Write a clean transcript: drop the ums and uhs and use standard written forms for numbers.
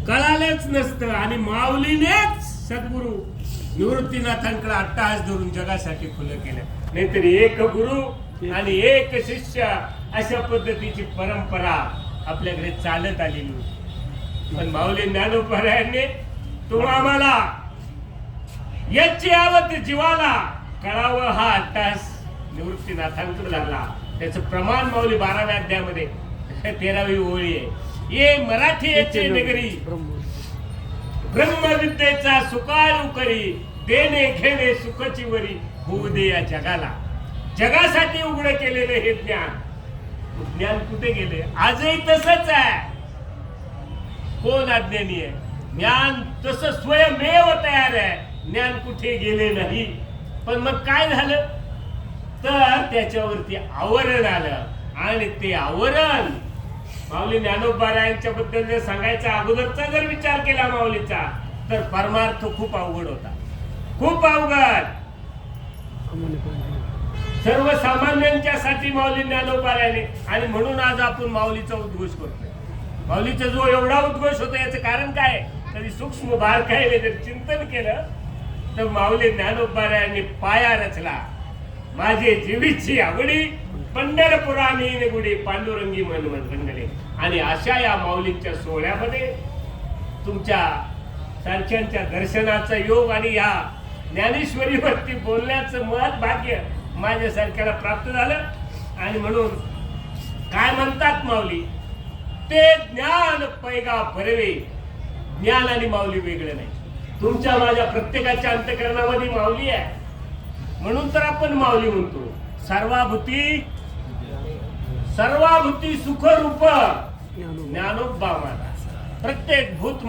कळालंच नसतं आणि माऊलीनेच सद्गुरु निवृत्तीनाथांकडे अट्टहास धरून जगासाठी खुलं केलं. नाहीतर एक गुरु आणि एक शिष्य अशा पद्धतीची परंपरा आपल्याकडे चालत आलेली होती. पण माऊली ज्ञानोबरायांनी तुम्हा आम्हाला याची आवत जीवाला कळावं हा अट्टहास निवृत्तीनाथांकडे लागला. त्याचं प्रमाण माऊली 12व्या अध्यायामध्ये 13वी ओळी आहे. ये मराठी याची नगरी ब्रह्मविद्येचा सुकाळू करी देणे घेणे सुखची वरी होऊ दे या जगाला. जगासाठी उघड केलेलं हे ज्ञान कुठे गेले? आजही तसंच आहे. कोण अज्ञानी आहे? ज्ञान तसं स्वयमेव तयार आहे. ज्ञान कुठे गेले नाही. पण मग काय झालं तर त्याच्यावरती आवरण आलं आणि ते आवरण माऊली ज्ञानोबरायांच्या बद्दल जर सांगायचा अगोदरचा जर विचार केला माऊलीचा तर परमार्थ खूप अवघड होता. खूप अवघड. सर्वसामान्यांच्या साठी माऊली ज्ञानोबरायाने आणि म्हणून आज आपण माऊलीचा उद्घोष करतोय. माऊलीचा जो एवढा उद्घोष होता याचं कारण काय? कधी सूक्ष्म बारकाईने जर चिंतन केलं तर माऊली ज्ञानोबरायांनी पाया रचला. माझे जीवीची आवडी पंढरपुरानी गुडी पांडुरंगी मन रंगले. आणि अशा या माऊलींच्या सोहळ्यामध्ये तुमच्या सारख्यांच्या दर्शनाचा योग आणि या ज्ञानेश्वरीवरती बोलण्याचं महत् भाग्य माझ्यासारख्याला प्राप्त झालं. आणि म्हणून काय म्हणतात माऊली, ते ज्ञान पैगा भरवे. ज्ञान आणि माऊली वेगळं नाही. तुमच्या माझ्या प्रत्येकाच्या अंतःकरणामध्ये माऊली आहे. म्हणून तर आपण माऊली म्हणतो. सर्वाभूती सुखरूप ज्ञानोबा माझा. प्रत्येक भूत